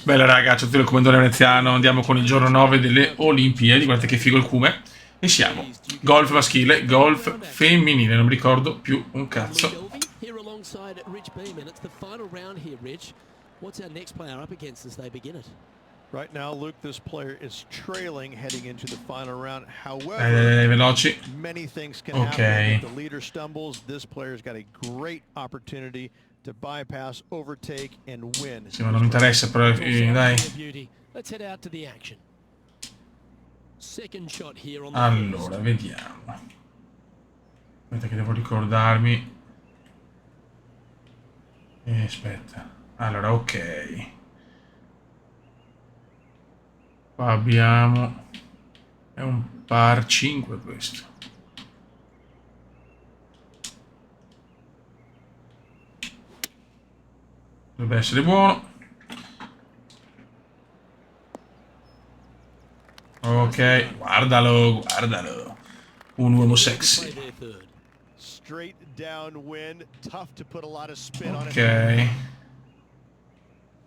Bella raga, ciao a tutti il commendatore veneziano, andiamo con il giorno 9 delle Olimpiadi, guardate che figo il cume. E siamo. Golf maschile, golf femminile, non mi ricordo più un cazzo. Right now, Luke, this player is trailing heading into the final round. Dai, veloci. Many things can Ok. happen. If the leader stumbles, this player's got a great opportunity to bypass, overtake, and win. Sì, ma non mi interessa, però dai. Allora, vediamo. Aspetta che devo ricordarmi. Aspetta. Allora, ok. Qua abbiamo... È un par 5 questo. Dovrebbe essere buono. Ok, guardalo, guardalo. Un uomo sexy. Ok.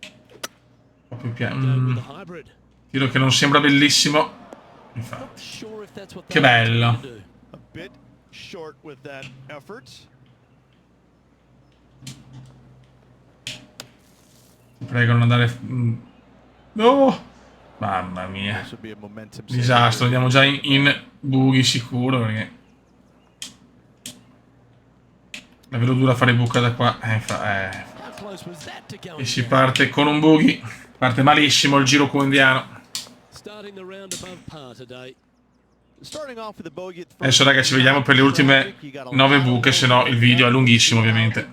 Un po' più piano. Tiro che non sembra bellissimo. Infatti. Che bello. Ti prego non andare... No! Mamma mia. Disastro, andiamo già in bughi sicuro perché... La vedo dura fare buca da qua. E si parte con un buggy. Parte malissimo il giro indiano. Adesso raga ci vediamo per le ultime 9 buche, se no il video è lunghissimo ovviamente.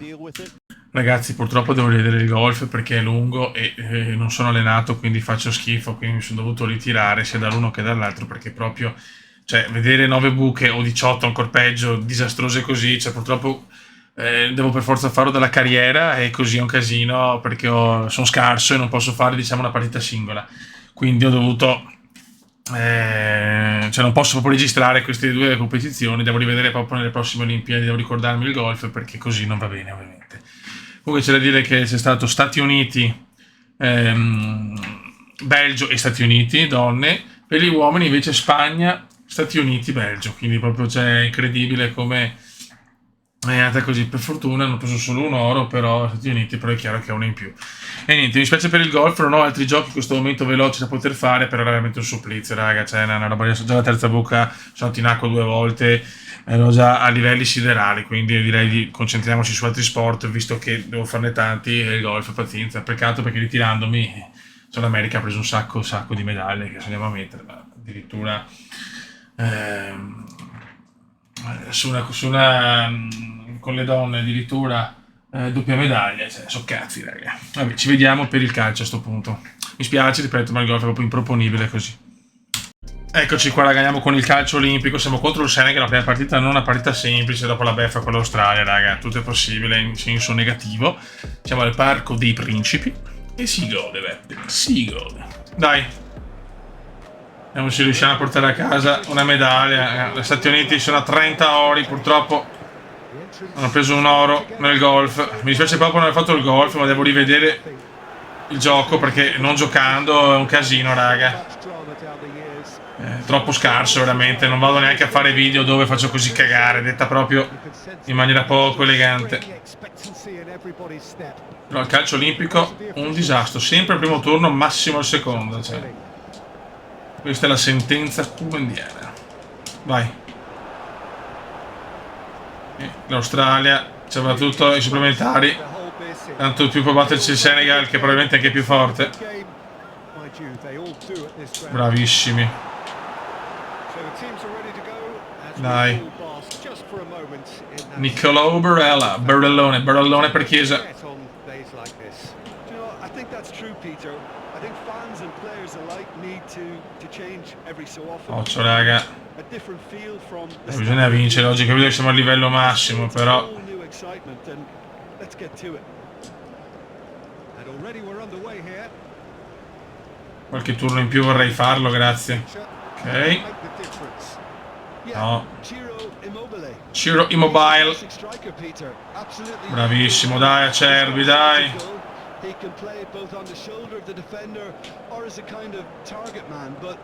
Ragazzi purtroppo devo rivedere il golf perché è lungo e non sono allenato, quindi faccio schifo, quindi mi sono dovuto ritirare sia dall'uno che dall'altro perché proprio, cioè, vedere 9 buche o 18 ancora peggio, disastrose così, cioè purtroppo devo per forza farlo dalla carriera e così è un casino perché sono scarso e non posso fare diciamo una partita singola, quindi ho dovuto... cioè non posso proprio registrare queste due competizioni, devo rivedere proprio nelle prossime Olimpiadi, devo ricordarmi il golf perché così non va bene ovviamente. Comunque c'è da dire che c'è stato Stati Uniti, Belgio e Stati Uniti, donne, per gli uomini invece Spagna, Stati Uniti, Belgio, quindi proprio c'è incredibile come è andata così. Per fortuna hanno preso solo un oro, però Stati Uniti, però è chiaro che è uno in più. E niente, mi spiace per il golf, non ho altri giochi in questo momento veloci da poter fare, però è veramente un supplizio, raga, c'è una roba, già la terza buca, sono andato in acqua 2 volte, ero già a livelli siderali, quindi direi di concentriamoci su altri sport, visto che devo farne tanti, e il golf, pazienza, peccato perché ritirandomi, l'America ha preso un sacco di medaglie che se andiamo a mettere, ma addirittura su una con le donne addirittura doppia medaglia, cioè, so cazzi raga. Vabbè, ci vediamo per il calcio a sto punto. Mi spiace, ripeto, ma il golf è proprio improponibile così. Eccoci qua raga, andiamo con il calcio olimpico, siamo contro il Senegal, la prima partita non una partita semplice dopo la beffa con l'Australia raga, tutto è possibile in senso negativo. Siamo al Parco dei Principi e si gode, si gode. Dai, vediamo se riusciamo a portare a casa una medaglia. Gli Stati Uniti sono a 30 ori, purtroppo hanno preso un oro nel golf. Mi dispiace proprio non aver fatto il golf, ma devo rivedere il gioco perché non giocando è un casino raga. Troppo scarso veramente, non vado neanche a fare video dove faccio così cagare, detta proprio in maniera poco elegante. Però il calcio olimpico un disastro, sempre il primo turno, massimo il secondo, cioè. Questa è la sentenza cubendiana. Vai. L'Australia, soprattutto i supplementari, tanto più può batterci il Senegal che probabilmente è anche più forte. Bravissimi. Dai. Niccolò Barellone per Chiesa. Occhio raga, bisogna vincere oggi, capito che siamo a livello massimo, però qualche turno in più vorrei farlo, grazie. Ok. No. Ciro Immobile. Bravissimo, dai Acerbi, dai. He can play both on the shoulder of the defender or as a kind of target man, but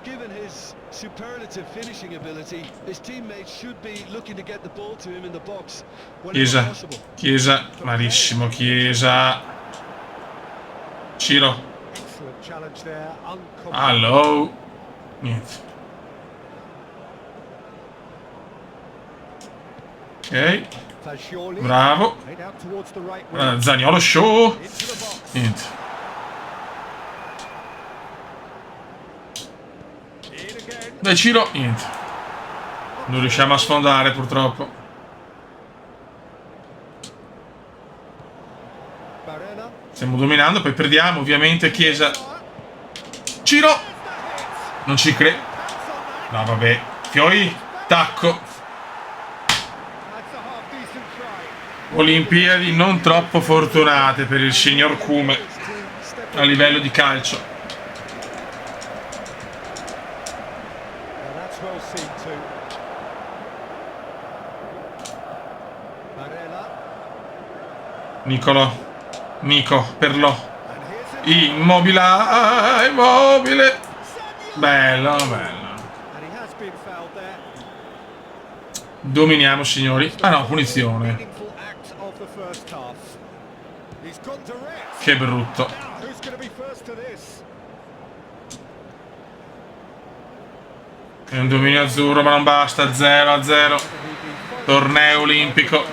given his superlative finishing ability, his teammates should be looking to get the ball to him in the box whenever Chiesa, possible. Chiesa, malissimo Chiesa. Ciro. Excellent challenge there. Hello. Niente. Ok, bravo. Zaniolo show. Niente. Dai Ciro, niente. Non riusciamo a sfondare purtroppo. Stiamo dominando, poi perdiamo ovviamente. Chiesa. Ciro. Non ci credo. No vabbè. Fioi. Tacco. Olimpiadi non troppo fortunate per il signor Kume a livello di calcio. Nico, Perlò. Immobile. Bello. Dominiamo, signori. Ah no, punizione. Che brutto. È un dominio azzurro, ma non basta. 0-0. Torneo olimpico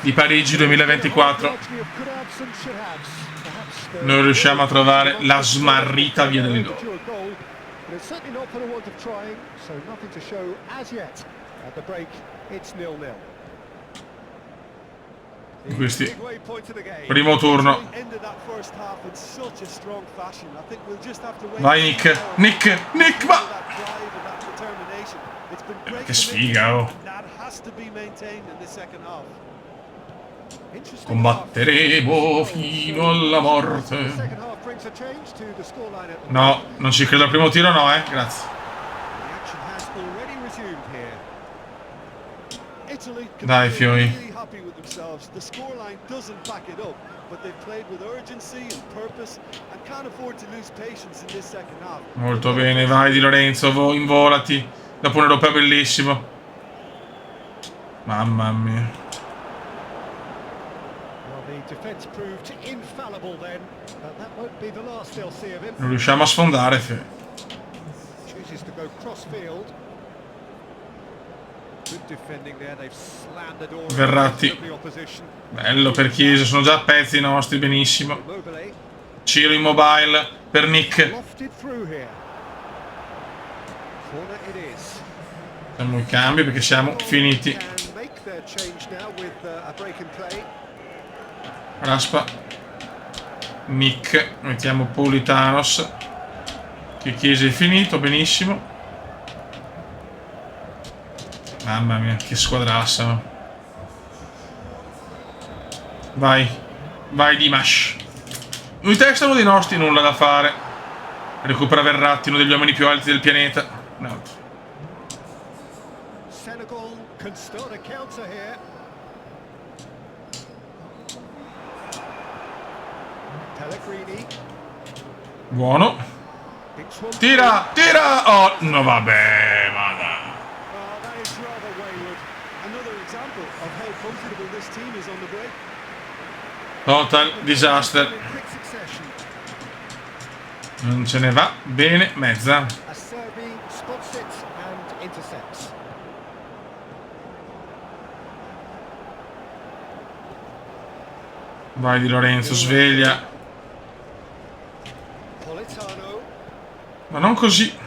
di Parigi 2024. Non riusciamo a trovare la smarrita via del gol. Questi primo turno. Vai Nick va. Che sfiga, oh. Combatteremo fino alla morte. No, non ci credo al primo tiro, no, grazie. Dai Fioi. Molto bene, vai Di Lorenzo, involati. Dopo un europeo bellissimo. Mamma mia. Non riusciamo a sfondare, Fioi. Verratti. Bello per Chiesa, sono già pezzi nostri, benissimo. Ciro Immobile per Nick. Facciamo il cambio perché siamo finiti. Raspa. Nick. Mettiamo Politanos. Che Chiesa è finito, benissimo. Mamma mia, che squadrassa. Vai Dimash. Noi testano dei nostri, nulla da fare. Recupera Verratti, uno degli uomini più alti del pianeta. No. Buono. Tira. Oh, no vabbè, vada. Total disaster. Non ce ne va bene mezza. Vai Di Lorenzo, sveglia. Ma non così.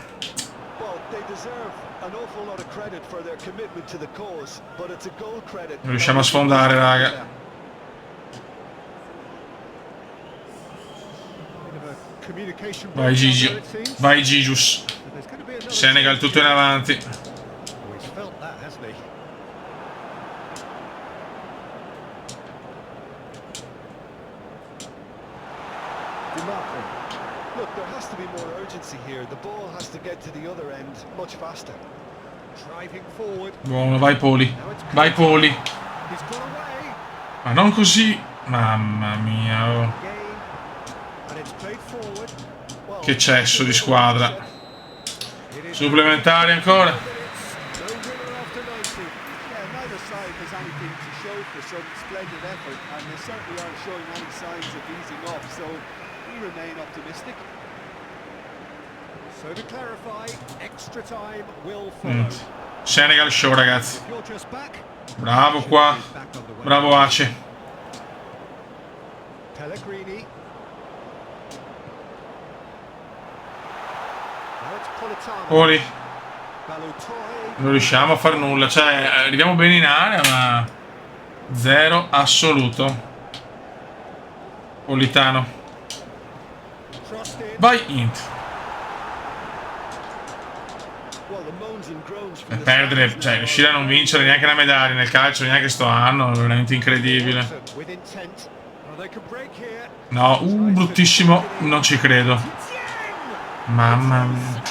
Non riusciamo a sfondare, raga. Vai Gigi. Vai Gigius. Senegal tutto in avanti. Buono, vai Poli. Ma non così. Mamma mia, oh. Che cesso di squadra. Supplementari ancora. Senegal show, ragazzi. Bravo qua. Bravo Ace. Pellegrini. Ori. Non riusciamo a fare nulla. Cioè, arriviamo bene in area, ma zero assoluto. Politano. Vai int. E perdere, cioè riuscire a non vincere neanche la medaglia nel calcio neanche sto anno è veramente incredibile. No, bruttissimo, non ci credo. Mamma mia.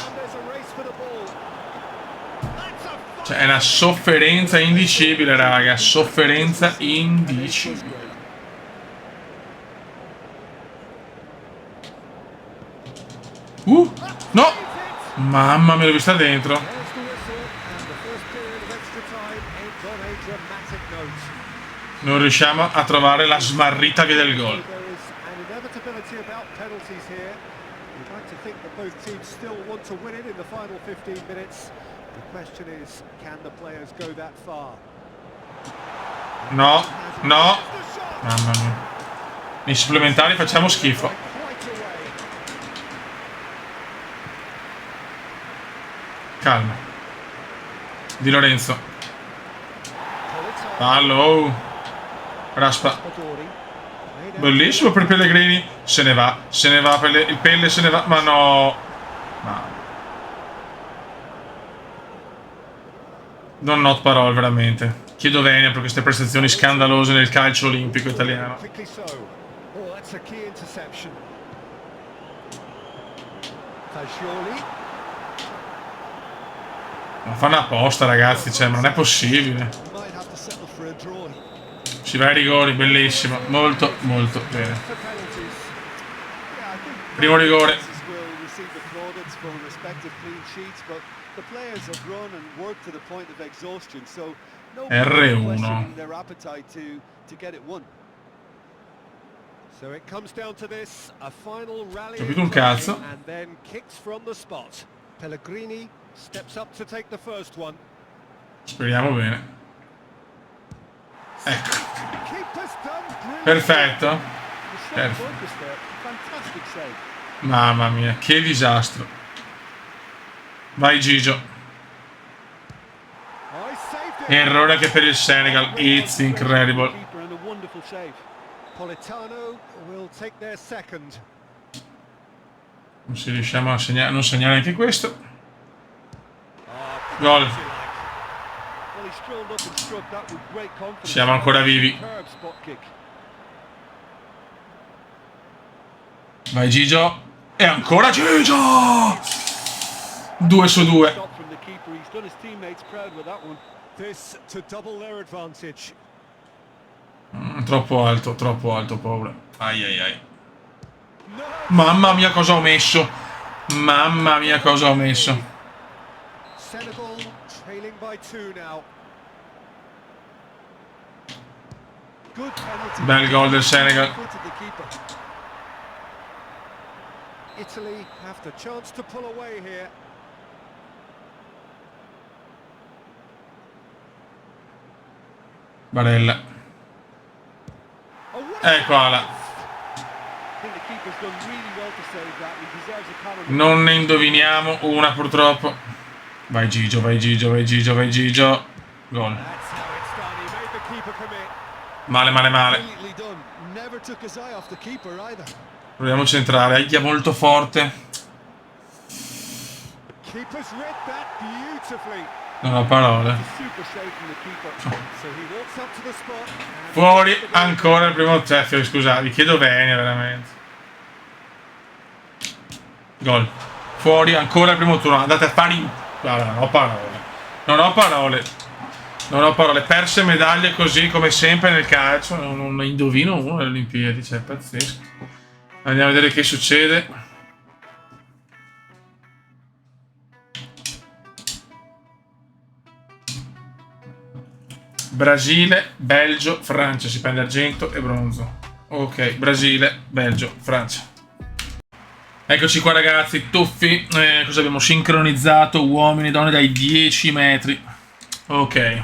Cioè è una sofferenza indicibile, raga, sofferenza indicibile. No! Mamma mia, l'ho vista dentro. Non riusciamo a trovare la smarrita via del gol. No, no. Mamma mia. Nei supplementari facciamo schifo. Calma. Di Lorenzo. Fallo. Raspa. Bellissimo per Pellegrini. Se ne va il Pelle se ne va. Ma no. Non ho parole veramente. Chiedo venia per queste prestazioni scandalose nel calcio olimpico italiano. Ma fanno apposta, ragazzi, cioè, ma non è possibile. Si va ai rigori, bellissimo, molto molto bene. Primo rigore. R1. Capito un cazzo? Pellegrini steps up to take the first one. Speriamo bene. Ecco. Perfetto. Mamma mia, che disastro. Vai Gigio. Errore anche per il Senegal. It's incredible. Non si riusciamo a segnare, non segnare anche questo. Gol. Siamo ancora vivi. Vai Gigio. E ancora Gigio. 2 su 2. Troppo alto, povero. Ai ai ai. Mamma mia cosa ho messo. Mamma mia cosa ho messo. Bel gol del Senegal. Italy have the chance to pull away here. Barella. Eccola. Non ne indoviniamo una purtroppo. Vai Gigio, vai Gigio, vai Gigio, vai Gigio. Gol. Male, male, male. Proviamo a centrare. Aia, molto forte. Non ho parole. Fuori ancora il primo tempo. Scusate, vi chiedo venia veramente. Gol. Fuori ancora il primo turno. Andate a fare in... Guarda, non ho parole. Non ho parole. Non ho parole. Perse medaglie così come sempre nel calcio. Non indovino uno alle Olimpiadi. Cioè, è pazzesco. Andiamo a vedere che succede. Brasile, Belgio, Francia. Si prende argento e bronzo. Ok, Brasile, Belgio, Francia. Eccoci qua ragazzi, tuffi. Cosa abbiamo sincronizzato? Uomini e donne dai 10 metri. Ok.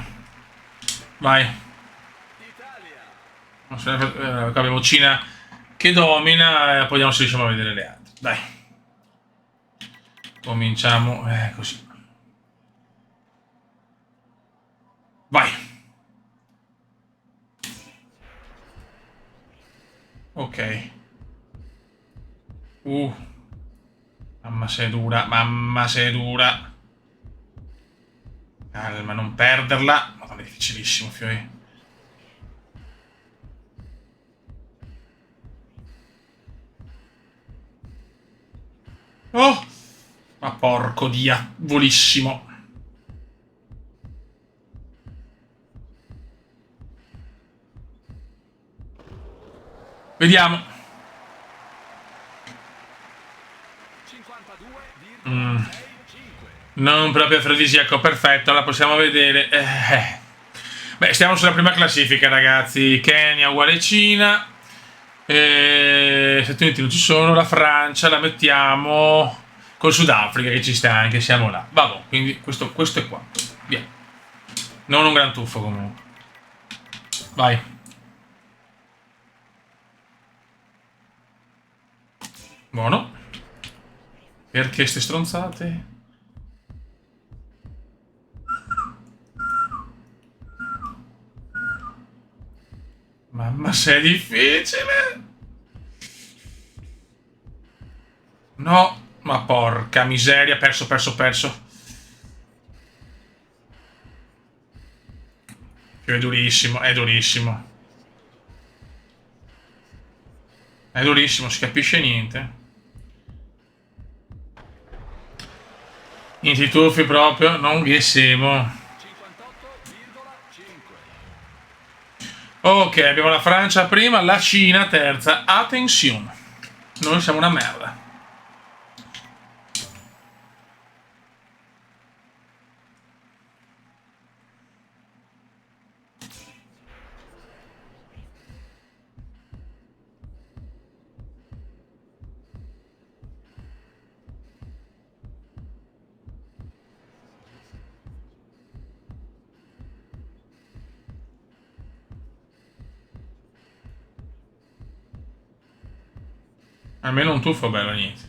Vai. Abbiamo Cina che domina. Poi vediamo se riusciamo a vedere le altre. Dai. Cominciamo così. Vai. Ok. Mamma se è dura, mamma se è dura. Calma, non perderla. Madonna, è difficilissimo, fioi. Oh! Ma porco diavolissimo. Vediamo. Non proprio afrodisiaco, perfetto, la possiamo vedere. Beh, stiamo sulla prima classifica, ragazzi. Kenya uguale Cina. Stati Uniti non ci sono. La Francia la mettiamo col Sudafrica, che ci sta anche, siamo là. Vabbè, quindi questo è quanto. Via. Non un gran tuffo comunque. Vai. Buono. Perché ste stronzate? Mamma, se è difficile! No, ma porca miseria, perso. È durissimo, è durissimo. È durissimo, si capisce niente. Niente tuffi proprio, non riesciamo. Ok, abbiamo la Francia prima, la Cina terza. Attenzione. Noi siamo una merda. Almeno un tuffo bello, niente.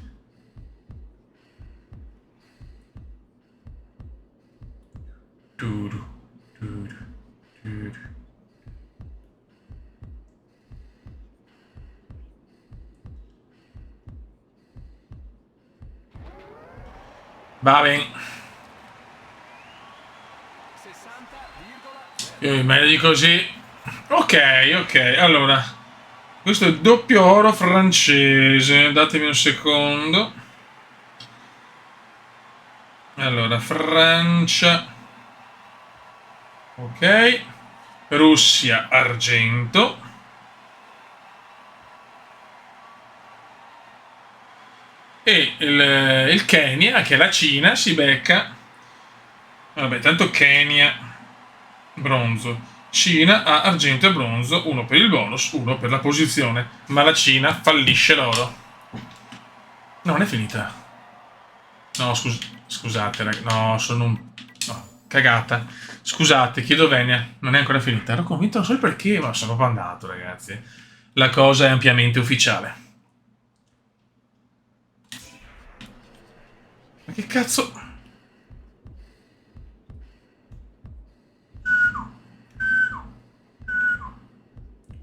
Va bene. Meglio di così. Ok. Allora. Questo è doppio oro francese. Datemi un secondo. Allora, Francia. Ok. Russia, argento. E il Kenya, che è la Cina, si becca. Vabbè, tanto Kenya, bronzo. Cina ha argento e bronzo, uno per il bonus, uno per la posizione. Ma la Cina fallisce l'oro. No, non è finita. No, scusate, ragazzi. No, sono un... No, cagata. Scusate, chiedo venia. Non è ancora finita. Ero convinto, non so il perché, ma sono proprio andato, ragazzi. La cosa è ampiamente ufficiale. Ma che cazzo...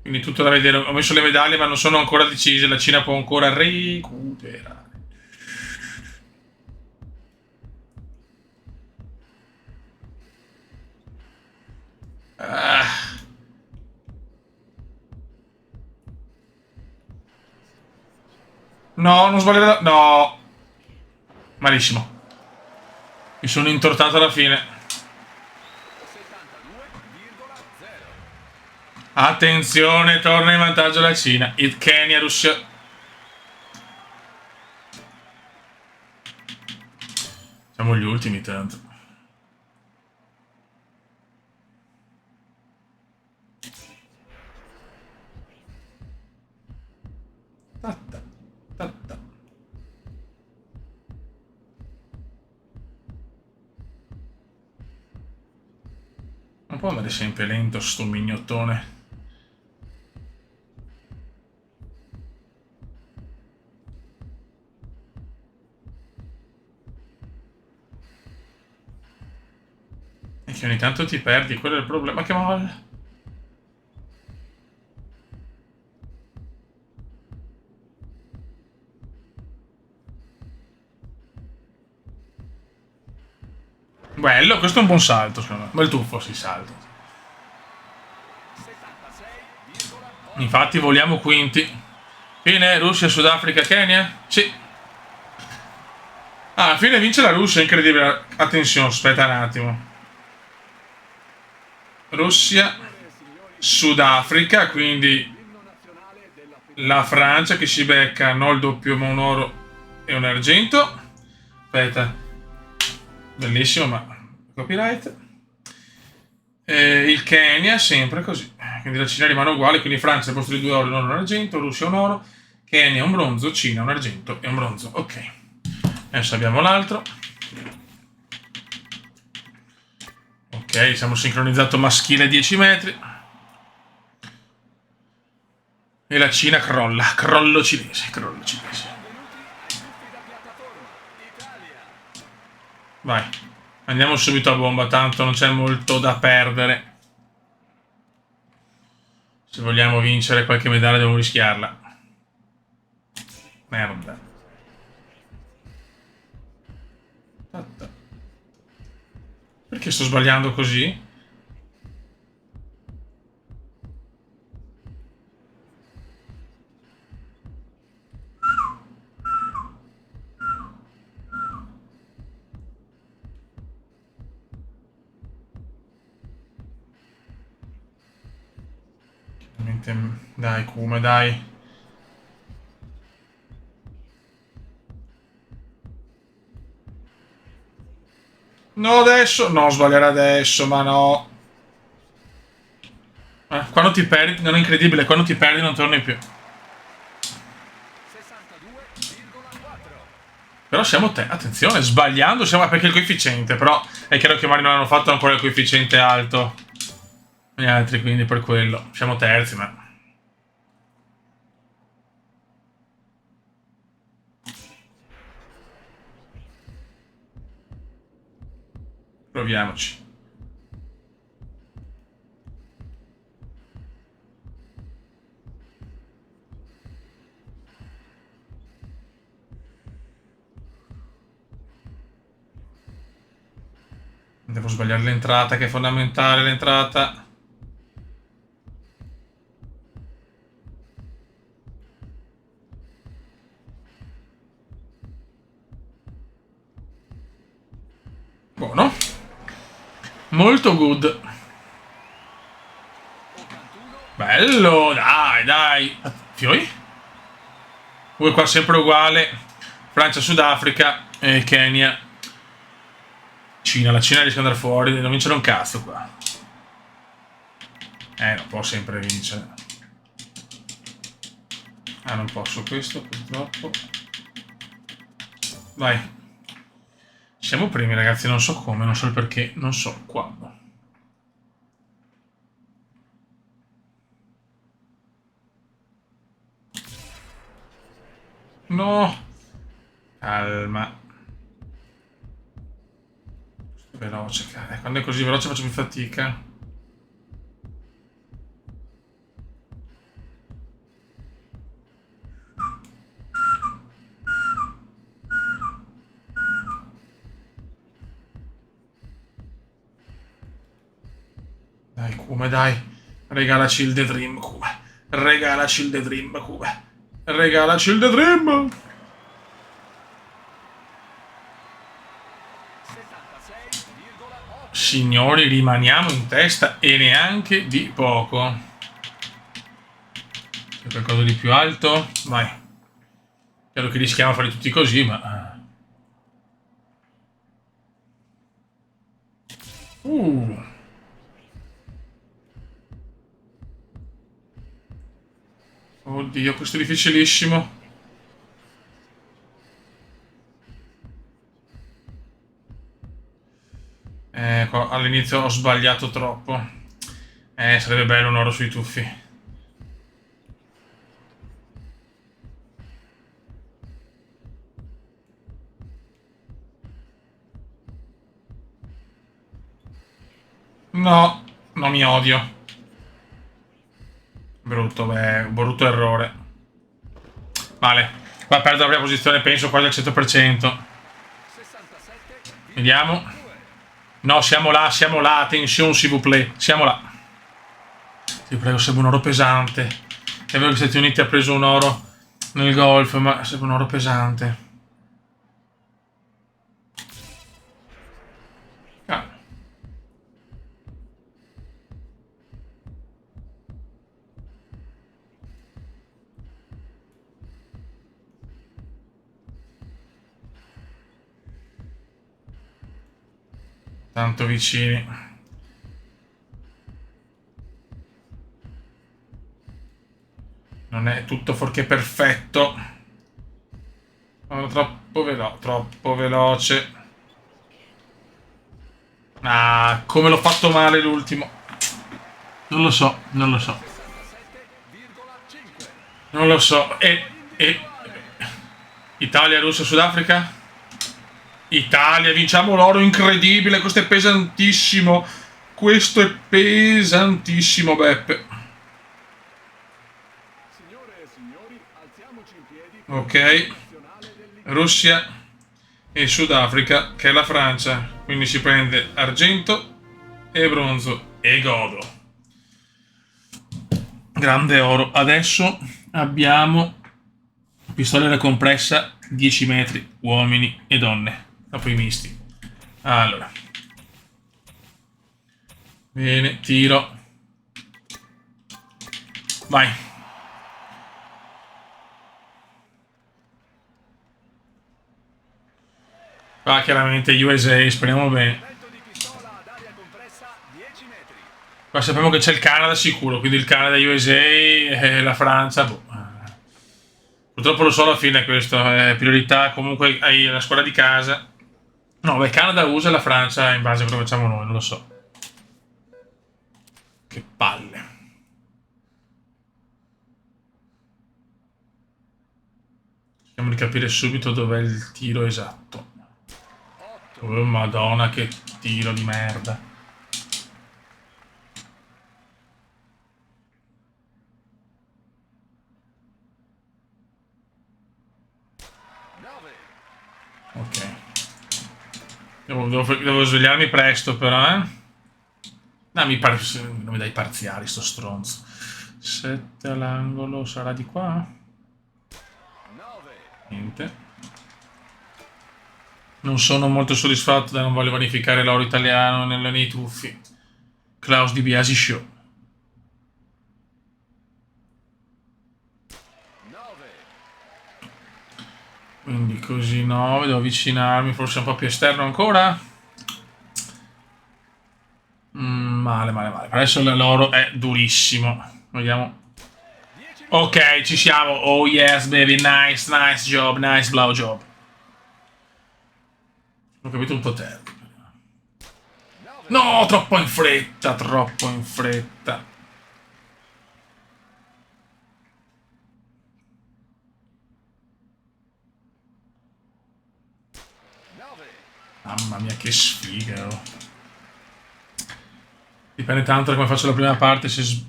Quindi tutto da vedere. Ho messo le medaglie, ma non sono ancora decise. La Cina può ancora recuperare. No, non sbaglio. No. Malissimo. Mi sono intortato alla fine. Attenzione, torna in vantaggio la Cina. Il Kenya, Russia. Siamo gli ultimi, tanto. Tatta, tatta. Non può andare sempre lento sto mignottone. E che ogni tanto ti perdi, quello è il problema. Che molla. Bello, questo è un buon salto, secondo me. Bel tuffo, sì, salto. Infatti vogliamo quinti. Fine, Russia, Sudafrica, Kenya? Sì. Ah, alla fine vince la Russia, incredibile. Attenzione, aspetta un attimo. Russia, Sudafrica, quindi la Francia che si becca non il doppio ma un oro e un argento. Aspetta. Bellissimo, ma copyright. Il Kenya sempre così, quindi la Cina rimane uguale, quindi Francia al posto di 2 oro non un argento, Russia un oro, Kenya un bronzo, Cina un argento e un bronzo. Ok, adesso abbiamo l'altro. Ok, siamo sincronizzato maschile 10 metri e la Cina crolla, crollo cinese. Vai, andiamo subito a bomba, tanto non c'è molto da perdere. Se vogliamo vincere qualche medaglia dobbiamo rischiarla. Merda. Perché sto sbagliando così? Dai, come dai. No, adesso. No, sbagliare adesso, ma no. Quando ti perdi, non è incredibile, quando ti perdi non torni più. Però siamo attenzione, sbagliando siamo perché il coefficiente, però è chiaro che magari non hanno fatto ancora il coefficiente alto gli altri, quindi per quello siamo terzi, ma proviamoci. Devo sbagliare l'entrata, che è fondamentale l'entrata. Buono. Molto good. Bello, dai. Fioi? Qua sempre uguale. Francia, Sudafrica e Kenya. Cina, la Cina riesce ad andare fuori, non vincere un cazzo qua. Non può sempre vincere. Non posso questo, purtroppo. Vai. Siamo primi, ragazzi, non so come, non so il perché, non so quando. No. Calma. Veloce, quando è così veloce faccio più fatica. Dai, come dai. Regalaci il The Dream, come. Regalaci il The Dream, come. Regalaci il The Dream. Signori, rimaniamo in testa e neanche di poco. C'è qualcosa di più alto? Vai. Chiaro che rischiamo a fare tutti così, ma Uh. Oddio, questo è difficilissimo. All'inizio ho sbagliato troppo. Sarebbe bello un oro sui tuffi. No, non mi odio. Brutto, brutto errore. Vale, va a perdere la prima posizione, penso quasi al 100%. Vediamo. No, siamo là, attenzione s'il vous plaît, siamo là. Ti prego, serve un oro pesante. È vero che gli Stati Uniti ha preso un oro nel golf, ma serve un oro pesante. Ah. Tanto vicini. Non è tutto fuorché perfetto. Troppo veloce. Ah, come l'ho fatto male l'ultimo. Non lo so. E Italia, Russia, Sudafrica? Italia, vinciamo l'oro, incredibile, questo è pesantissimo. Beppe. Ok, Russia e Sudafrica, che è la Francia, quindi si prende argento e bronzo e godo. Grande oro. Adesso abbiamo pistolera compressa 10 metri, uomini e donne, dopo i misti. Allora, bene, tiro, vai. Qua chiaramente USA, speriamo bene. Qua sappiamo che c'è il Canada sicuro, quindi il Canada, USA e la Francia. Boh. Purtroppo lo so alla fine questo, è priorità comunque alla squadra di casa. No, beh, Canada, USA e la Francia in base a quello che facciamo noi, non lo so. Che palle. Cerchiamo di capire subito dov'è il tiro esatto. Oh madonna, che tiro di merda. Ok. Devo svegliarmi presto però, eh. No, non mi dai parziali sto stronzo. 7 all'angolo, sarà di qua? Niente. Non sono molto soddisfatto, non voglio vanificare l'oro italiano nei tuffi. Klaus Di Biasi Show. Quindi così 9, devo avvicinarmi, forse un po' più esterno ancora. Male. Per adesso l'oro è durissimo. Vediamo. Ok, ci siamo. Oh yes, baby, nice job, nice blow job. Ho capito un po' te. No, troppo in fretta. Mamma mia, che sfiga. Oh. Dipende tanto da come faccio la prima parte. Se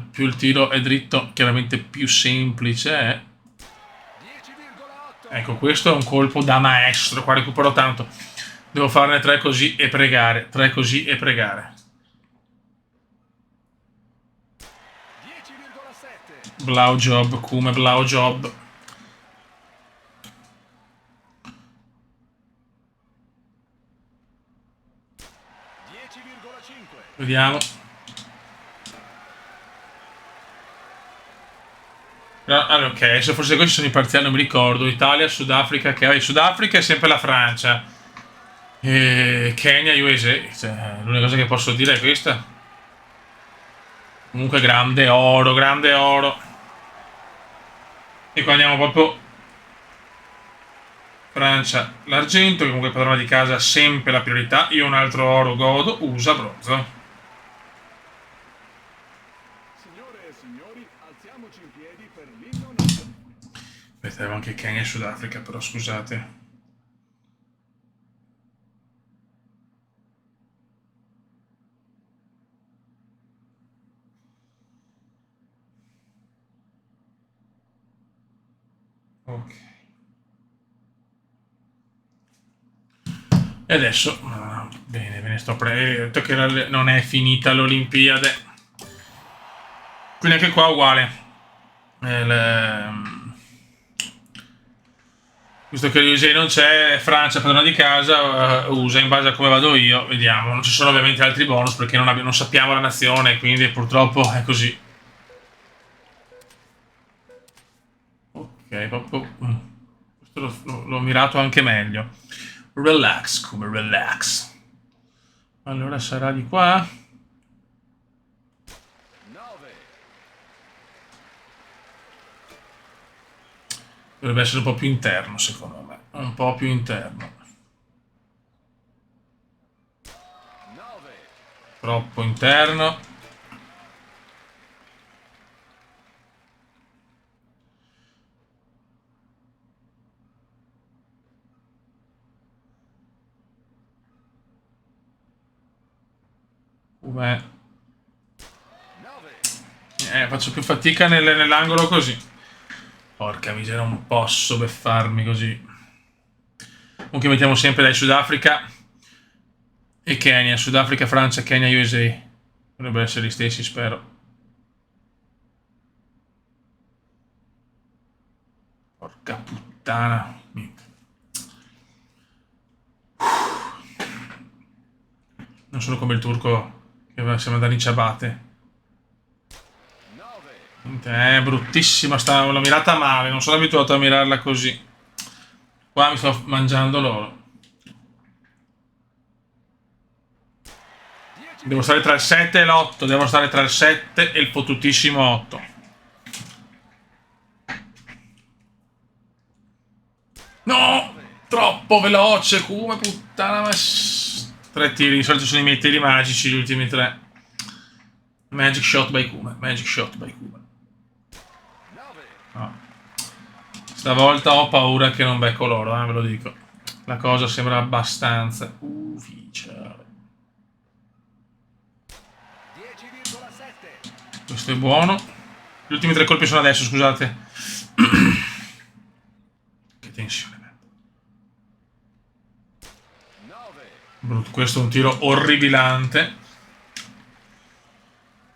più il tiro è dritto, chiaramente più semplice è. Ecco, questo è un colpo da maestro. Qua recupero tanto. Devo farne 3 così e pregare. 3 così e pregare. Blau job, come blau job. Vediamo. Allora, ok, adesso forse questi sono i parziali, non mi ricordo. Italia, Sudafrica, che Sudafrica è sempre la Francia. E Kenya, USA, cioè, l'unica cosa che posso dire è questa. Comunque grande oro, grande oro. E qua andiamo proprio Francia, l'argento, che comunque padrona di casa sempre la priorità. Io un altro oro godo, USA bronzo. Signore e signori, alziamoci in piedi per l'inno nazionale. Aspetta, avevo anche Kenya e Sudafrica, però scusate. Ok. E adesso, bene, ve ne sto prendendo. Ho detto che non è finita l'Olimpiade. Quindi anche qua uguale. Visto che l'USA non c'è, Francia padrona di casa, USA in base a come vado io, vediamo. Non ci sono ovviamente altri bonus perché non sappiamo la nazione, quindi purtroppo è così. Ok, proprio. Questo l'ho mirato anche meglio. Relax, come relax. Allora sarà di qua. 9, Dovrebbe essere un po' più interno, secondo me. Un po' più interno. 9, Troppo interno. Com'è? 9, Faccio più fatica nell'angolo così. Porca miseria, non posso beffarmi così. Comunque mettiamo sempre dai Sudafrica e Kenya. Sudafrica, Francia, Kenya, USA. Dovrebbero essere gli stessi, spero. Porca puttana. Niente. Non sono come il turco che sembra da ciabatte. 9, È bruttissima, l'ho mirata male, non sono abituato a mirarla così. Qua mi sto mangiando l'oro. 10, Devo stare tra il 7 e l'8, devo stare tra il 7 e il fottutissimo 8. No! Troppo veloce, come puttana. 3 tiri, di solito sono i miei tiri magici, gli ultimi 3. Magic shot by Kuma, magic shot by Kuma. 9, No. Stavolta ho paura che non becco l'oro, ve lo dico. La cosa sembra abbastanza ufficiale. 10,7, Questo è buono. Gli ultimi 3 colpi sono adesso, scusate. Che tensione. 9, Questo è un tiro orribilante.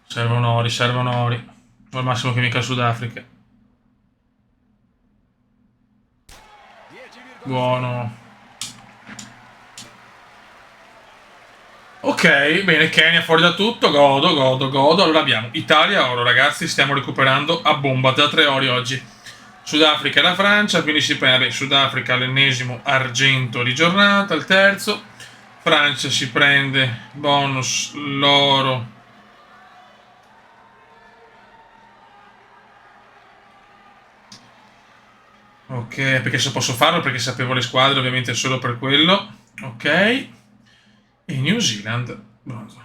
Servono ori, servono ori. O al massimo che mica Sudafrica. 10,7, Buono. Ok, bene, Kenya fuori da tutto, godo, godo, godo. Allora abbiamo Italia, oro, ragazzi, stiamo recuperando a bomba da 3 ori oggi. Sudafrica e la Francia, quindi si prende Sudafrica l'ennesimo argento di giornata, il terzo. Francia si prende bonus l'oro. Ok, perché se posso farlo, perché sapevo le squadre, ovviamente solo per quello. Ok. E New Zealand, bronzo.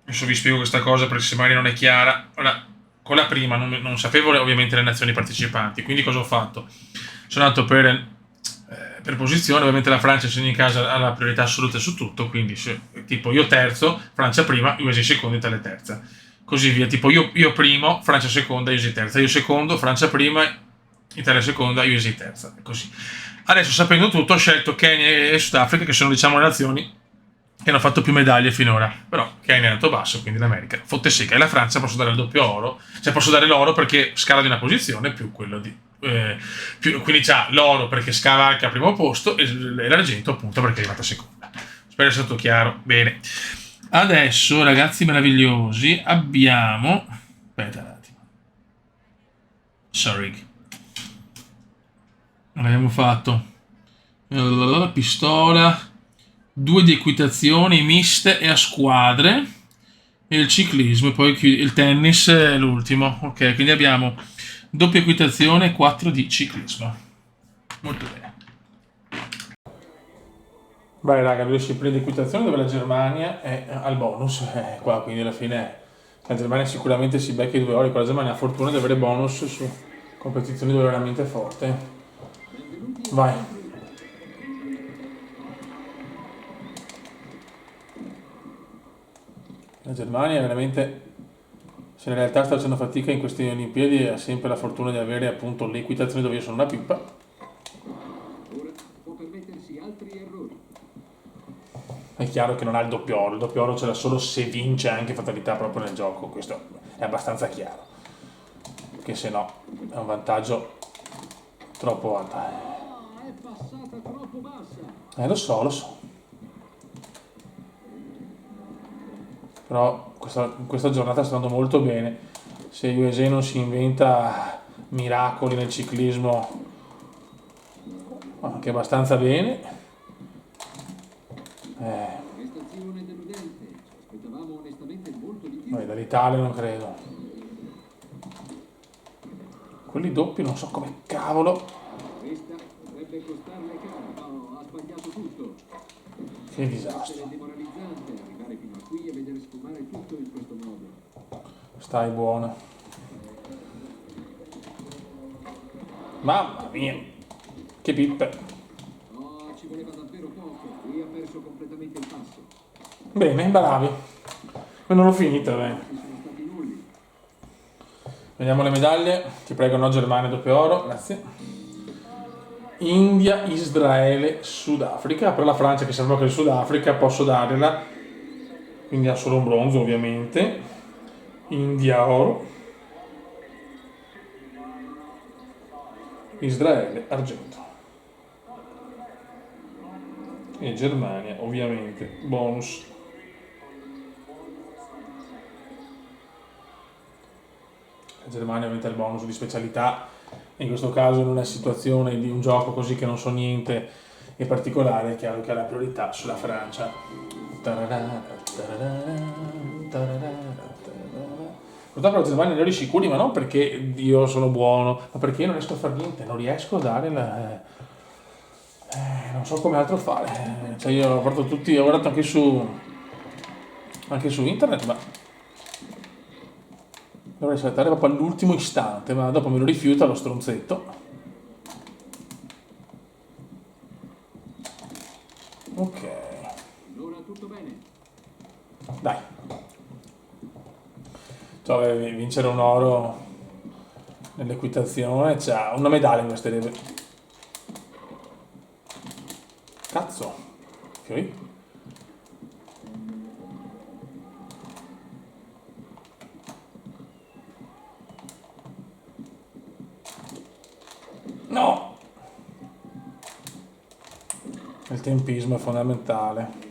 Adesso vi spiego questa cosa perché se magari non è chiara. Ora, con la prima non sapevo ovviamente le nazioni partecipanti, quindi cosa ho fatto? Sono andato per posizione, ovviamente la Francia se in casa ha la priorità assoluta su tutto, quindi tipo io terzo, Francia prima, USA seconda, Italia terza. Così via, tipo io primo, Francia seconda, USA terza, io secondo, Francia prima, Italia seconda, USA terza, così. Adesso sapendo tutto ho scelto Kenya e Sudafrica che sono diciamo le nazioni che hanno fatto più medaglie finora, però Kenya è andato basso, quindi l'America fotte secca e la Francia posso dare il doppio oro, cioè posso dare l'oro perché scala di una posizione più quello di quindi c'ha l'oro perché scavalca al primo posto e l'argento appunto perché è arrivata seconda. Spero sia stato chiaro. Bene, adesso ragazzi meravigliosi abbiamo, aspetta un attimo, sorry, non l'abbiamo fatto. Allora, pistola, 2 di equitazione miste e a squadre e il ciclismo e poi il tennis è l'ultimo. Ok, quindi abbiamo doppia equitazione e 4 di ciclismo. Molto bene. Vai raga, due discipline di equitazione dove la Germania è al bonus, qua quindi alla fine la Germania sicuramente si becca i 2 ori, con la Germania ha fortuna di avere bonus su competizioni dove è veramente forte. Vai. La Germania è veramente, se in realtà sta facendo fatica in queste Olimpiadi, ha sempre la fortuna di avere appunto le equitazioni dove io sono una pippa. Ora può permettersi altri errori. È chiaro che non ha il doppio oro ce l'ha solo se vince anche fatalità proprio nel gioco, questo è abbastanza chiaro, che se no è un vantaggio troppo alto. È passata troppo bassa. Lo so. Però questa giornata sta andando molto bene. Se USA non si inventa miracoli nel ciclismo, anche abbastanza bene. Prestazione deludente. Aspettavamo onestamente molto di più. Dall'Italia non credo. Quelli doppi non so come cavolo. Questa potrebbe costarle caro. No, ha sbagliato tutto. Che disastro. È demoralizzante arrivare fino a qui e vedere sfumare tutto in questo modo. Stai buono. Mamma mia. Che pippe. No, ci voleva davvero poco. Qui ha perso completamente il passo. Bene, bravi. Ma non l'ho finita, bene. Ci sono stati nulli. Vediamo le medaglie. Ti prego, no, Germania doppio oro, grazie. India, Israele, Sudafrica. Per la Francia che serve che il Sudafrica posso dargliela. Quindi ha solo un bronzo ovviamente. India oro. Israele argento. E Germania ovviamente bonus. La Germania ovviamente ha il bonus di specialità. In questo caso in una situazione di un gioco così che non so niente in particolare è chiaro che ha la priorità sulla Francia. Purtroppo la Germania ne ero sicuri, ma non perché io sono buono, ma perché io non riesco a fare niente, non riesco a dare la... non so come altro fare. Cioè io ho guardato tutti, ho guardato anche su internet, ma dovrei saltare proprio all'ultimo istante, ma dopo me lo rifiuta lo stronzetto. Ok. Allora tutto bene. Dai. Cioè, vincere un oro nell'equitazione, c'ha una medaglia in queste leve. Cazzo. Ok. No! Il tempismo è fondamentale.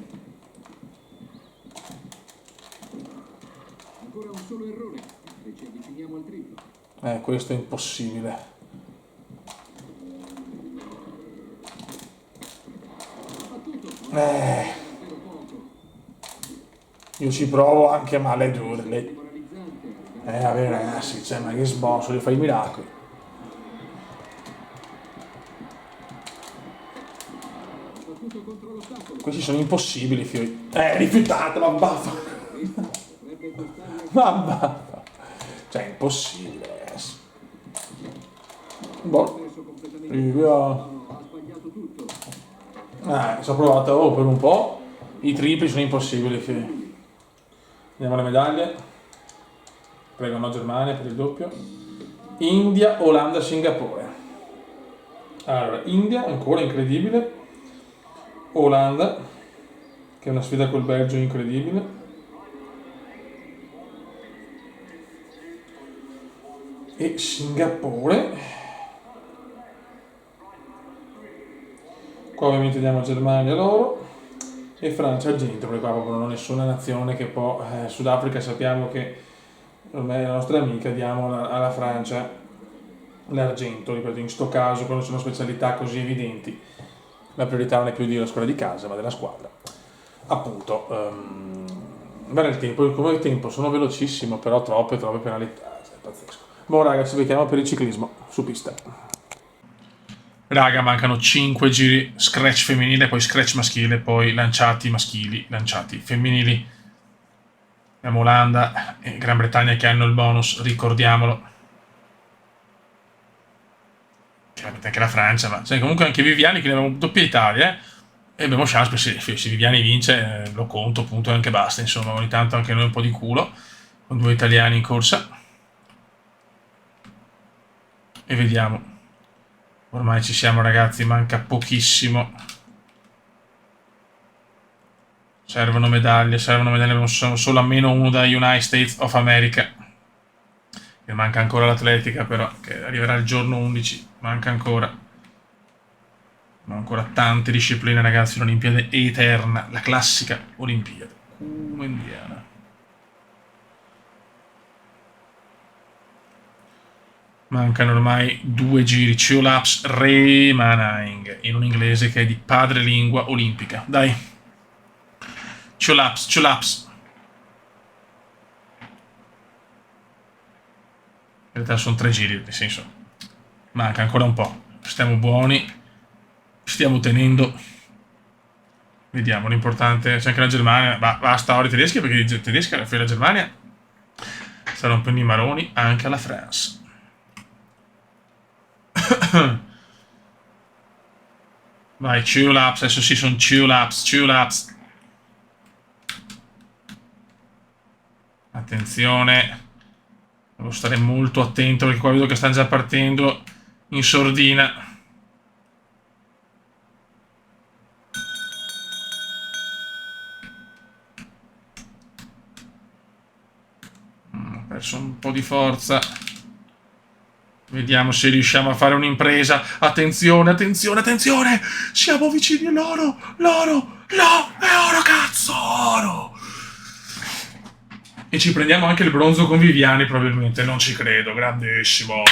Ancora un solo errore e ci avviciniamo al triplo. Questo è impossibile. Battuto. Eh, Davvero poco. io ci provo anche male Durley. Demoralizzante. Vabbè ragazzi, cioè, ma che sbosso, li fai i miracoli. Battuto contro l'ostacolo. Questi sono impossibili, fiori. Rifiutato, mamma. Potrebbe costarle Mamma. Cioè, è impossibile, ragazzi. Boh. perso completamente. Io... No, ha sbagliato tutto. ci ho provato per un po'. I tripli sono impossibili, fiori. Vediamo le medaglie. Prego, no, Germania per il doppio. India, Olanda, Singapore. Allora, India, ancora incredibile. Olanda, che è una sfida col Belgio incredibile. E Singapore. Qua ovviamente diamo Germania l'oro. E Francia argento, perché qua proprio non ho nessuna nazione che può... Sudafrica sappiamo che ormai è la nostra amica, diamo alla Francia l'argento, ripeto, in sto caso quando sono specialità così evidenti. la priorità non è più di una squadra di casa, ma della squadra. Appunto, bene il tempo, come il tempo, sono velocissimo, però troppe penalità, è pazzesco. Boh raga, ci becchiamo per il ciclismo, su pista. Raga, mancano 5 giri, scratch femminile, poi scratch maschile, poi lanciati maschili, lanciati femminili. Abbiamo Olanda e Gran Bretagna che hanno il bonus, ricordiamolo. Chiaramente anche la Francia, ma cioè, comunque anche Viviani che ne abbiamo doppia Italia, e abbiamo chance, se Viviani vince lo conto, punto e anche basta, insomma, ogni tanto anche noi un po' di culo, con 2 italiani in corsa. E vediamo. Ormai ci siamo ragazzi, manca pochissimo. Servono medaglie, abbiamo solo a -1 da United States of America. E manca ancora l'atletica però, che arriverà il giorno 11, manca ancora. Ma ancora tante discipline ragazzi, l'Olimpiade eterna, la classica Olimpiade. Come indiana. Mancano ormai 2 giri, Ciolaps Remaning, in un inglese che è di padrelingua olimpica. Dai. Ciolaps. In realtà sono 3 giri, nel senso, manca ancora un po'. Stiamo buoni, stiamo tenendo. Vediamo, l'importante, c'è anche la Germania, basta ora i tedeschi, perché i tedeschi alla fine la Germania sta rompendo i maroni anche alla France. Vai, 2 laps, adesso sì, sono 2 laps. Attenzione, devo stare molto attento perché qua vedo che stanno già partendo in sordina. Ho perso un po' di forza. Vediamo se riusciamo a fare un'impresa. Attenzione! Siamo vicini all'oro! È oro, cazzo! Oro! E ci prendiamo anche il bronzo con Viviani, probabilmente. Non ci credo, grandissimo oro.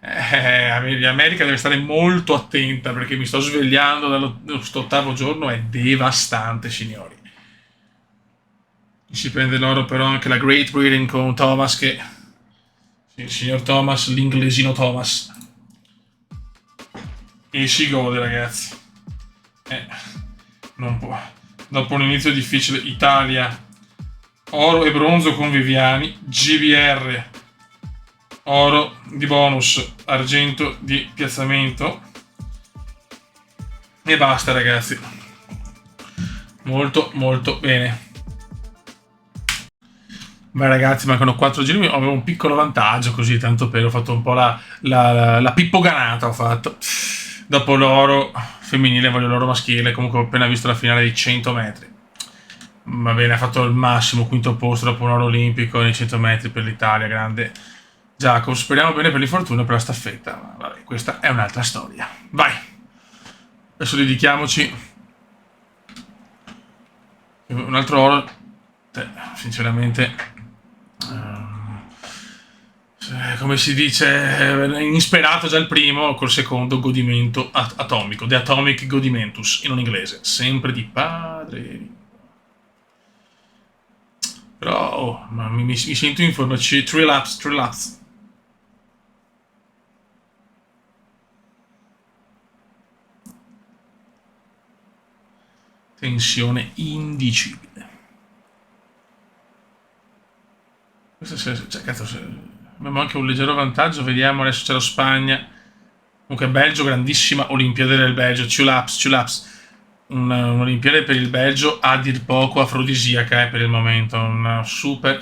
L'America deve stare molto attenta, perché mi sto svegliando dallo st'8º giorno, è devastante, signori. Si prende l'oro però anche la Great Britain con Thomas, che... il signor Thomas, l'inglesino Thomas. E si gode, ragazzi. Non può. Dopo un inizio difficile, Italia, oro e bronzo con Viviani, GBR, oro di bonus, argento di piazzamento. E basta, ragazzi. Molto, molto bene. Beh ragazzi, mancano 4 giri, avevo un piccolo vantaggio così, tanto per, ho fatto un po' la pippoganata, ho fatto. Dopo l'oro femminile voglio l'oro maschile, comunque ho appena visto la finale dei 100 metri. Va bene, ha fatto il massimo, 5º posto dopo un oro olimpico nei 100 metri per l'Italia, grande Giacomo. Speriamo bene per l'infortunio per la staffetta, ma vabbè, questa è un'altra storia. Vai! Adesso dedichiamoci. Un altro oro, sinceramente... come si dice, insperato già il primo, col secondo godimento atomico, The Atomic Godimentus in un inglese, sempre di padre. Però ma mi sento in forma. 3 laps. Tensione indicibile. Questo cioè, cazzo, abbiamo anche un leggero vantaggio, vediamo, adesso c'è la Spagna. Comunque Belgio, grandissima Olimpiade del Belgio, 2 laps. Un'Olimpiade per il Belgio a dir poco afrodisiaca per il momento, una super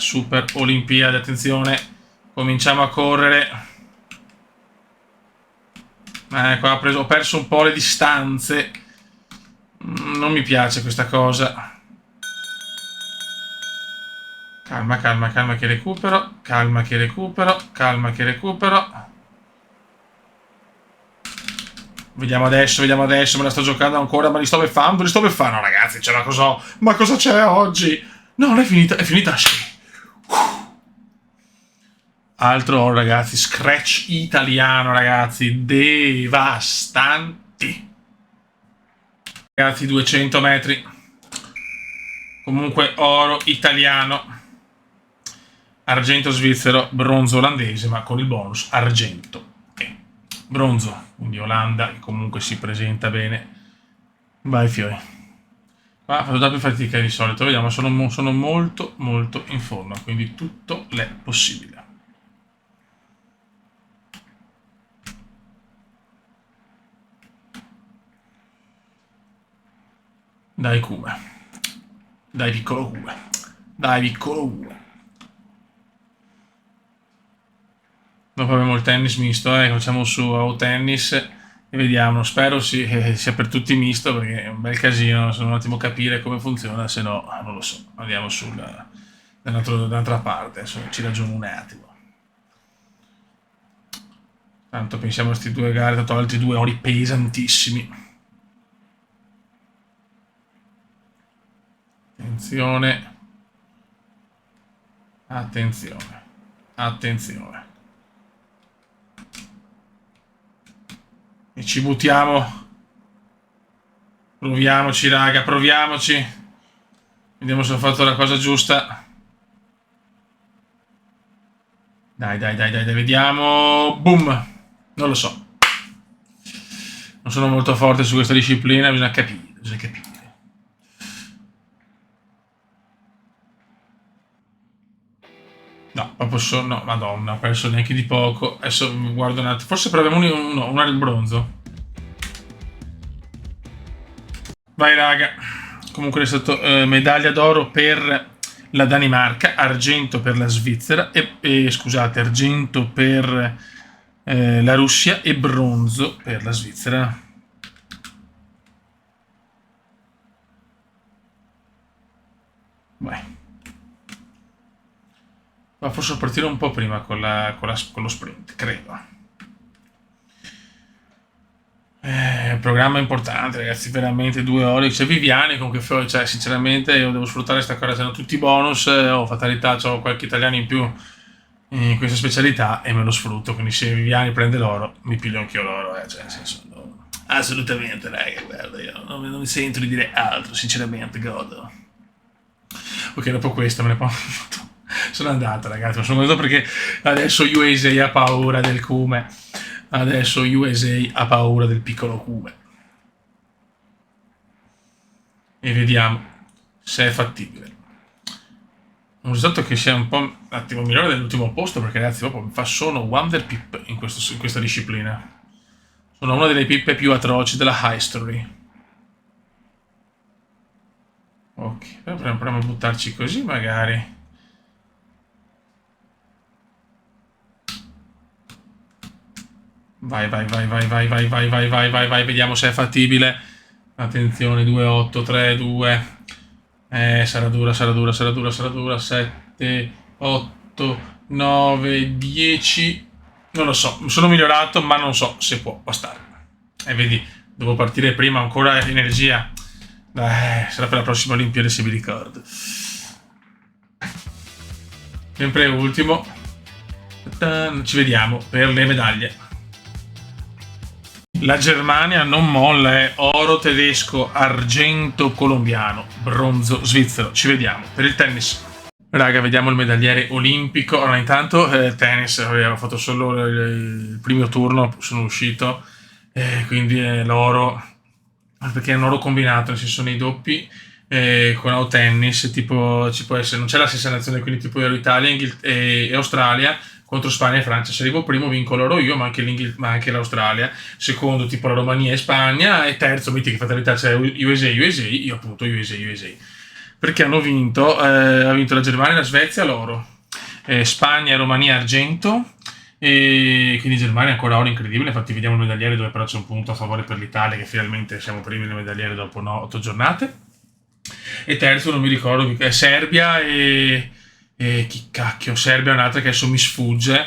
Olimpiade, attenzione, cominciamo a correre. Qua ho perso un po' le distanze, non mi piace questa cosa. Calma che recupero. Vediamo adesso, me la sto giocando ancora, ma li sto beffando. No ragazzi, c'è una cosa... Ma cosa c'è oggi? No, non è finita, sì. Altro oro, ragazzi, scratch italiano, ragazzi, devastanti. Ragazzi, 200 metri. Comunque oro italiano, argento svizzero, bronzo olandese, ma con il bonus argento e bronzo. Quindi Olanda che comunque si presenta bene. Vai fiori. Qua faccio già più fatica di solito, vediamo, sono molto molto in forma, quindi tutto l'è possibile. Dai Cume, dai piccolo Cume, dai piccolo Cume. Dopo abbiamo il tennis misto, facciamo su a tennis e vediamo, spero sia per tutti misto perché è un bel casino, se un attimo capire come funziona, se no non lo so, andiamo dall'altra parte, adesso ci ragiono un attimo. Tanto pensiamo a questi due gare, tanto altri due ori pesantissimi. Attenzione, attenzione, attenzione. E ci buttiamo. Proviamoci, raga, proviamoci. Vediamo se ho fatto la cosa giusta. Dai, vediamo. Boom. Non lo so. Non sono molto forte su questa disciplina, bisogna capire. No, proprio no, madonna, ho perso neanche di poco. Adesso guardo un attimo. Forse proviamo una del bronzo. Vai raga. Comunque è stato medaglia d'oro per la Danimarca, argento per la Svizzera e scusate, argento per la Russia e bronzo per la Svizzera. Vai. Ma forse partire un po' prima con lo sprint, credo. Programma importante, ragazzi, veramente 2 ore. C'è Viviani, comunque, cioè, sinceramente, io devo sfruttare questa cosa. C'erano tutti i bonus, ho fatalità, ho qualche italiano in più in questa specialità e me lo sfrutto. Quindi, se Viviani prende l'oro, mi piglio anch'io l'oro, cioè, nel senso, no. Assolutamente, raga, guarda, io non mi sento di dire altro, sinceramente, godo. Ok, dopo questo me ne posso. Sono andato, ragazzi, ma sono andato perché adesso USA ha paura del Cume. Adesso USA ha paura del piccolo Cume. E vediamo se è fattibile. Un risultato che sia un po' un attimo migliore dell'ultimo posto, perché ragazzi proprio fa solo Wonder Pip in questa disciplina. Sono una delle pippe più atroci della history. Ok, proviamo a buttarci così magari. Vai, vediamo se è fattibile. Attenzione, 2-8, 3-2. Sarà dura. 7, 8, 9, 10. Non lo so, mi sono migliorato, ma non so se può bastare. E vedi, devo partire prima, ancora energia. Sarà per la prossima Olimpiade se mi ricordo. Sempre ultimo. Ci vediamo per le medaglie. La Germania non molla, è oro tedesco, argento colombiano, bronzo svizzero. Ci vediamo per il tennis. Raga, vediamo il medagliere olimpico. Allora, intanto tennis, avevo fatto solo il primo turno, sono uscito, quindi l'oro, perché è un oro combinato, nel senso nei doppi con tennis, tipo ci può essere, non c'è la stessa nazione, quindi tipo Italia e Australia contro Spagna e Francia. Se arrivo primo vinco l'oro io, ma anche l'Australia. Secondo tipo la Romania e Spagna. E terzo, metti che fatalità c'è USA, io appunto USA. Perché hanno vinto, ha vinto la Germania e la Svezia l'oro. Spagna e Romania argento. E quindi Germania ancora oro incredibile. Infatti vediamo il medagliere dove però c'è un punto a favore per l'Italia, che finalmente siamo primi nel medagliere dopo 8 giornate. E terzo non mi ricordo che è Serbia e chi cacchio, Serbia è un'altra che adesso mi sfugge,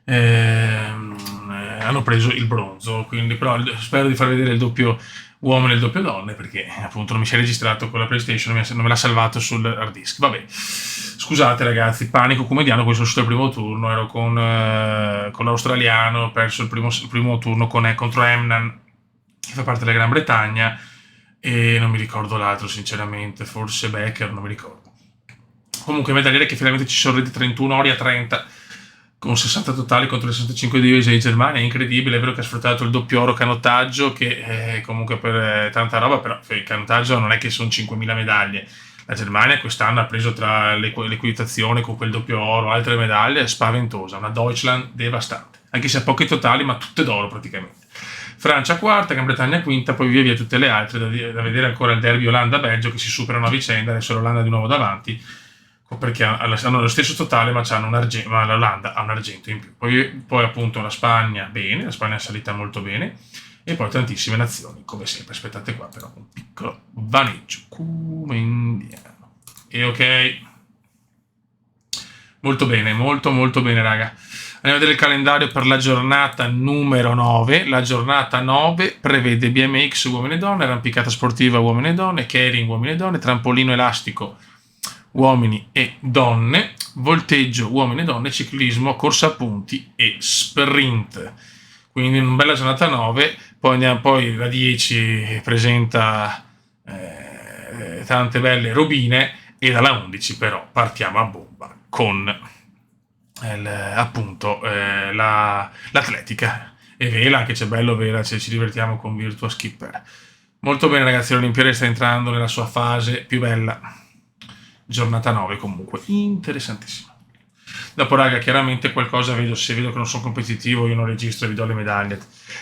hanno preso il bronzo, quindi però spero di far vedere il doppio uomini e il doppio donne, perché appunto non mi si è registrato con la PlayStation, non me l'ha salvato sul hard disk. Vabbè, scusate ragazzi, panico comediano, questo è uscito il primo turno, ero con l'australiano, ho perso il primo turno contro Emnan, che fa parte della Gran Bretagna. e non mi ricordo l'altro sinceramente, forse Becker, non mi ricordo. Comunque medagliere che finalmente ci sono reti 31 ori a 30 con 60 totali contro le 65 di USA e Germania. È incredibile, è vero che ha sfruttato il doppio oro canottaggio, che è comunque per tanta roba, però il canottaggio non è che sono 5.000 medaglie. La Germania quest'anno ha preso tra l'equitazione con quel doppio oro, altre medaglie, è spaventosa, una Deutschland devastante, anche se ha pochi totali, ma tutte d'oro praticamente. Francia quarta, Gran Bretagna quinta, poi via via tutte le altre, da vedere ancora il derby Olanda-Belgio che si superano a vicenda, adesso l'Olanda di nuovo davanti, perché hanno lo stesso totale ma l'Olanda ha un argento in più. Poi appunto la Spagna bene, la Spagna è salita molto bene, e poi tantissime nazioni, come sempre. Aspettate qua però un piccolo vaneggio, come indiano. E ok, molto bene, molto molto bene raga. Andiamo a vedere il calendario per la giornata numero 9. La giornata 9 prevede BMX uomini e donne, arrampicata sportiva uomini e donne, carrying uomini e donne, trampolino elastico uomini e donne, volteggio uomini e donne, ciclismo, corsa a punti e sprint. Quindi una bella giornata 9. Poi la 10 presenta tante belle robine, e dalla 11 però partiamo a bomba con appunto l'atletica e vela, anche c'è bello vela, ci divertiamo con Virtua Skipper. Molto bene ragazzi, l'Olimpiade sta entrando nella sua fase più bella. Giornata 9 comunque interessantissima. Dopo raga, chiaramente qualcosa vedo, se vedo che non sono competitivo io non registro e vi do le medaglie,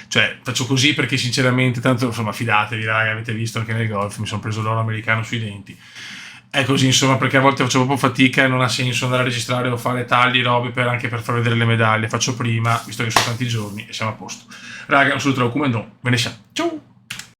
cioè faccio così perché sinceramente tanto insomma fidatevi raga, avete visto anche nel golf mi sono preso l'oro americano sui denti, è così insomma, perché a volte faccio proprio fatica e non ha senso andare a registrare o fare tagli robe anche per far vedere le medaglie. Faccio prima, visto che sono tanti giorni, e siamo a posto raga. Un saluto da Kumendon, ve ne siamo, ciao.